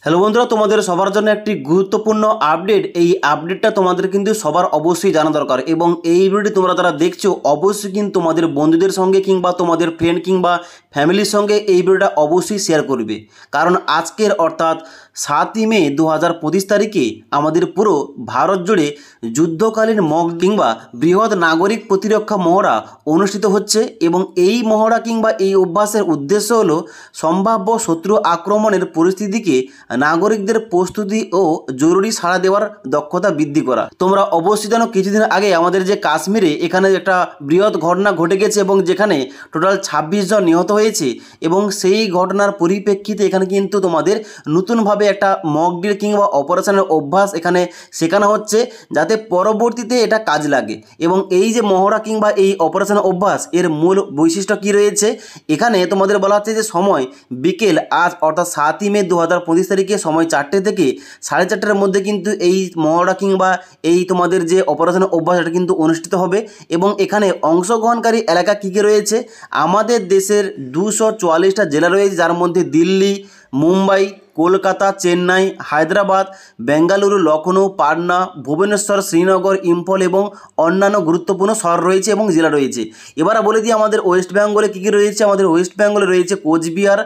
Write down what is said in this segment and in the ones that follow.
Hello বন্ধুরা, তোমাদের সবার জন্য একটি গুরুত্বপূর্ণ আপডেট। এই আপডেটটা তোমাদের কিন্তু সবার অবশ্যই জানা দরকার এবং এই ভিডিওটি তোমরা যারা দেখছো অবশ্যই কিন্তু তোমাদের বন্ধুদের সঙ্গে কিংবা তোমাদের ফ্রেন্ড কিংবা ফ্যামিলির সঙ্গে এই ভিডিওটা অবশ্যই শেয়ার করবে। কারণ আজকের অর্থাৎ 7ই মে 2025 তারিখে আমাদের পুরো ভারত জুড়ে যুদ্ধকালীন মক কিংবা বৃহৎ নাগরিক প্রতিরক্ষা মহড়া অনুষ্ঠিত হচ্ছে এবং এই মহড়া কিংবা এই অভ্যাসের উদ্দেশ্য হলো সম্ভাব্য শত্রু আক্রমণের পরিস্থিতিকে নাগরিকদের প্রস্তুতি ও জরুরি সাড়া দেওয়ার দক্ষতা বৃদ্ধি করা। তোমরা অবশ্যই জানো কিছুদিন আগে আমাদের যে কাশ্মীরে এখানে একটা বৃহৎ ঘটনা ঘটে গেছে এবং যেখানে টোটাল 26 জন নিহত হয়েছে এবং সেই ঘটনার পরিপ্রেক্ষিতে এখানে কিন্তু তোমাদের নতুনভাবে একটা মক ড্রিল কিংবা অপারেশনের অভ্যাস এখানে শেখানো হচ্ছে যাতে পরবর্তীতে এটা কাজ লাগে। এবং এই যে মহড়া কিংবা এই অপারেশন অভ্যাস এর মূল বৈশিষ্ট্য কী রয়েছে, এখানে তোমাদের বলা হচ্ছে যে সময় বিকেল আজ অর্থাৎ 7ই মে 2025 তারিখে সময় 4টে থেকে 4:30টার মধ্যে কিন্তু এই মহড়া কিংবা এই তোমাদের যে অপারেশন অভ্যাস এটা কিন্তু অনুষ্ঠিত হবে। এবং এখানে অংশগ্রহণকারী এলাকা কী কী রয়েছে, আমাদের দেশের 244টা জেলা রয়েছে, যার মধ্যে দিল্লি, মুম্বাই, কলকাতা, চেন্নাই, হায়দ্রাবাদ, বেঙ্গালুরু, লখনৌ, পাটনা, ভুবনেশ্বর, শ্রীনগর, ইম্ফল এবং অন্যান্য গুরুত্বপূর্ণ শহর রয়েছে এবং জেলা রয়েছে। এবার বলে দিই আমাদের ওয়েস্ট বেঙ্গলে কী কী রয়েছে। আমাদের ওয়েস্ট বেঙ্গলে রয়েছে কোচবিহার,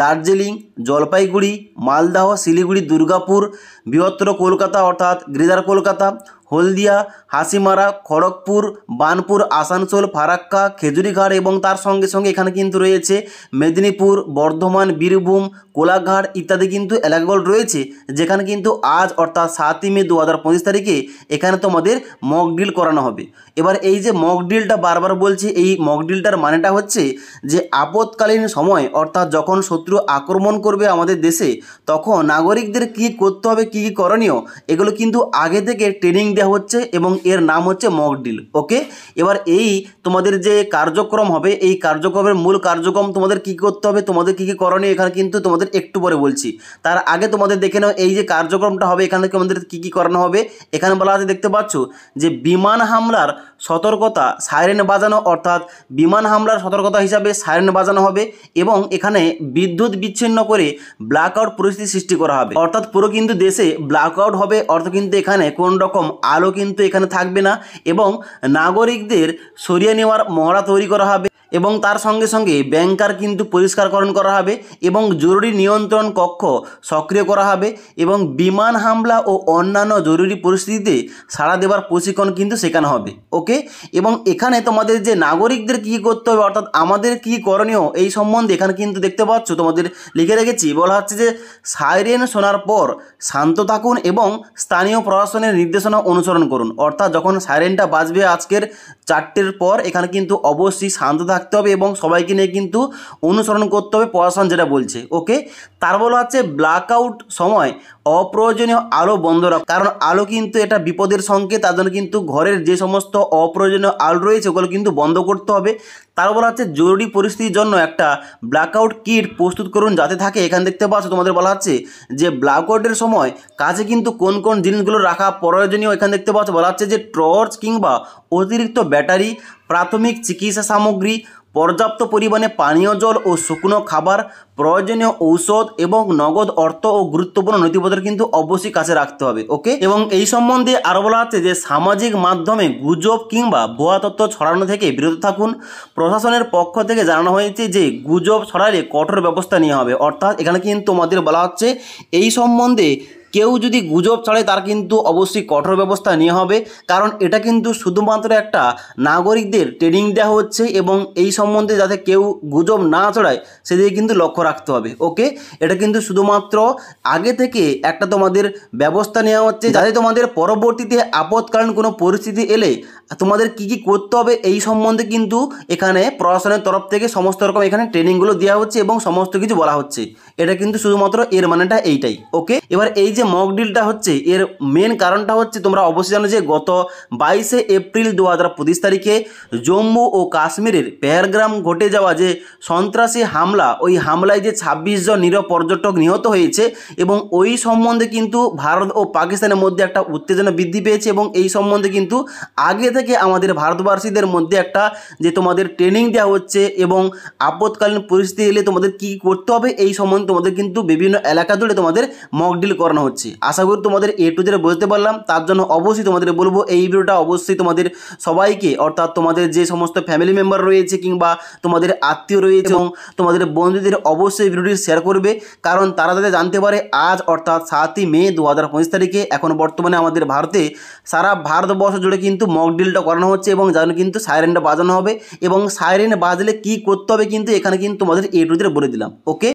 দার্জিলিং, জলপাইগুড়ি, মালদহ, শিলিগুড়ি, দুর্গাপুর, বৃহত্তর কলকাতা অর্থাৎ গ্রেটার কলকাতা, হলদিয়া, হাসিমারা, খড়গপুর, বানপুর, আসানসোল, ফারাক্কা, খেজুরিঘাট এবং তার সঙ্গে সঙ্গে এখানে কিন্তু রয়েছে মেদিনীপুর, বর্ধমান, বীরভূম, কোলাঘাট ইত্যাদি কিন্তু এলাকাগুলো রয়েছে, যেখানে কিন্তু আজ অর্থাৎ 7ই মে 2025 তারিখে এখানে তোমাদের মক ড্রিল করানো হবে। এবার এই যে মক ড্রিলটা বারবার বলছি, এই মক ড্রিলটার মানেটা হচ্ছে যে আপৎকালীন সময় অর্থাৎ যখন শত্রু আক্রমণ করবে আমাদের দেশে তখন নাগরিকদের কী করতে হবে, কী কী করণীয়, এগুলো কিন্তু আগে থেকে ট্রেনিং দেওয়া হচ্ছে এবং এর নাম হচ্ছে মক ড্রিল। ওকে, এবার এই তোমাদের যে কার্যক্রম হবে এই কার্যক্রমের মূল কার্যক্রম তোমাদের কী করতে হবে, তোমাদের কী কী করণীয় এখানে কিন্তু তোমাদের একটু পরে বলছি। তার আগে তোমাদের দেখে নাও এই যে কার্যক্রমটা হবে এখানে তোমাদের কী কী করানো হবে। এখানে বলা আছে দেখতে পাচ্ছ যে বিমান হামলার সতর্কতা সাইরেন বাজানো, অর্থাৎ বিমান হামলার সতর্কতা হিসাবে সাইরেন বাজানো হবে এবং এখানে বিদ্যুৎ বিচ্ছিন্ন করে ব্ল্যাকআউট পরিস্থিতি সৃষ্টি করা হবে, অর্থাৎ পুরো কিন্তু দেশে ব্ল্যাকআউট হবে। অর্থ কিন্তু এখানে কোন রকম আলো কিন্তু এখানে থাকবে না এবং নাগরিকদের সরিয়ে নেওয়ার মহড়া তৈরি করা হবে এবং তার সঙ্গে সঙ্গে ব্যাংকার কিন্তু পরিষ্কারকরণ করা হবে এবং জরুরি নিয়ন্ত্রণ কক্ষ সক্রিয় করা হবে এবং বিমান হামলা ও অন্যান্য জরুরি পরিস্থিতিতে সাড়া দেওয়ার প্রশিক্ষণ কিন্তু শেখানো হবে। ওকে, এবং এখানে তোমাদের যে নাগরিকদের কী করতে হবে অর্থাৎ আমাদের কী করণীয় এই সম্বন্ধে এখানে কিন্তু দেখতে পাচ্ছ তোমাদের লিখে রেখেছি। বলা হচ্ছে যে সাইরেন শোনার পর শান্ত থাকুন এবং স্থানীয় প্রশাসনের নির্দেশনা অনুসরণ করুন। অর্থাৎ যখন সাইরেনটা বাজবে আজকের 4টের পর এখানে কিন্তু অবশ্যই শান্ত থাকতে হবে এবং সবাইকে নিয়ে কিন্তু অনুসরণ করতে হবে প্রশাসন যেটা বলছে। ওকে, তার বলা হচ্ছে ব্ল্যাকআউট সময় অপ্রয়োজনীয় আলো বন্ধ রাখা, কারণ আলো কিন্তু এটা বিপদের সংকেত, তার জন্য কিন্তু ঘরের যে সমস্ত অপ্রয়োজনীয় আলো রয়েছে ওগুলো কিন্তু বন্ধ করতে হবে। তার বলা হচ্ছে জরুরি পরিস্থিতির জন্য একটা ব্ল্যাকআউট কিট প্রস্তুত করুন যাতে থাকে। এখানে দেখতে পাচ্ছ তোমাদের বলা হচ্ছে যে ব্ল্যাকআউটের সময় কাছে কিন্তু কোন কোন জিনিসগুলো রাখা প্রয়োজনীয়। এখানে দেখতে পাচ্ছ বলা হচ্ছে যে টর্চ কিংবা অতিরিক্ত ব্যাটারি, প্রাথমিক চিকিৎসা সামগ্রী, পর্যাপ্ত পরিমাণে পানীয় জল ও শুকনো খাবার, প্রয়োজনীয় ঔষধ এবং নগদ অর্থ ও গুরুত্বপূর্ণ নথিপত্র কিন্তু অবশ্যই কাছে রাখতে হবে। ওকে, এবং এই সম্বন্ধে আরও বলা হচ্ছে যে সামাজিক মাধ্যমে গুজব কিংবা ভুয়া তথ্য ছড়ানো থেকে বিরত থাকুন। প্রশাসনের পক্ষ থেকে জানানো হয়েছে যে গুজব ছড়ালে কঠোর ব্যবস্থা নেওয়া হবে। অর্থাৎ এখানে কিন্তু আমাদের বলা হচ্ছে এই সম্বন্ধে কেউ যদি গুজব ছড়ায় তার কিন্তু অবশ্যই কঠোর ব্যবস্থা নেওয়া হবে, কারণ এটা কিন্তু শুধুমাত্র একটা নাগরিকদের ট্রেনিং দেওয়া হচ্ছে এবং এই সম্বন্ধে যাতে কেউ গুজব না ছড়ায় সেদিকে কিন্তু লক্ষ্য রাখতে হবে। ওকে, এটা কিন্তু শুধুমাত্র আগে থেকে একটা তোমাদের ব্যবস্থা নেওয়া হচ্ছে যাতে তোমাদের পরবর্তীতে আপৎকালীন কোনো পরিস্থিতি এলে তোমাদের কি কি করতে হবে এই সম্বন্ধে কিন্তু এখানে প্রশাসনের তরফ থেকে সমস্ত রকম এখানে ট্রেনিংগুলো দেওয়া হচ্ছে এবং সমস্ত কিছু বলা হচ্ছে। এটা কিন্তু শুধুমাত্র এর মানেটা এইটাই। ওকে, এবার এই যে মক ডিলটা হচ্ছে এর মেন কারণটা হচ্ছে তোমরা অবশ্যই জানো যে গত 22শে এপ্রিল 2025 তারিখে জম্মু ও কাশ্মীরের পেহেলগ্রাম ঘটে যাওয়া যে সন্ত্রাসী হামলা, ওই হামলায় যে 26 জন নিরীহ পর্যটক নিহত হয়েছে এবং ওই সম্বন্ধে কিন্তু ভারত ও পাকিস্তানের মধ্যে একটা উত্তেজনা বৃদ্ধি পেয়েছে এবং এই সম্বন্ধে কিন্তু আগে থেকে আমাদের ভারতবাসীদের মধ্যে একটা যে তোমাদের ট্রেনিং দেওয়া হচ্ছে এবং আপৎকালীন পরিস্থিতি এলে তোমাদের কী করতে হবে এই সম্বন্ধে তোমাদের কিন্তু বিভিন্ন এলাকা জুড়ে তোমাদের মক ডিল করানো হচ্ছে। আশা করি তোমাদের এ টু জেড বুঝতে পারলাম। তার জন্য অবশ্যই তোমাদের বলবো এই ভিডিওটা অবশ্যই তোমাদের সবাইকে, অর্থাৎ তোমাদের যে সমস্ত ফ্যামিলি মেম্বার রয়েছে কিংবা তোমাদের আত্মীয় রয়েছে এবং তোমাদের বন্ধুদের অবশ্যই ভিডিওটি শেয়ার করবে, কারণ তারা যাতে জানতে পারে আজ অর্থাৎ 7ই মে 2025 তারিখে এখন বর্তমানে আমাদের ভারতে সারা ভারতবর্ষ জুড়ে কিন্তু মক ডিলটা করানো হচ্ছে এবং যেন কিন্তু সাইরেনটা বাজানো হবে এবং সাইরেন বাজলে কী করতে হবে কিন্তু এখানে কিন্তু তোমাদের এ টু জেড বলে দিলাম। ওকে।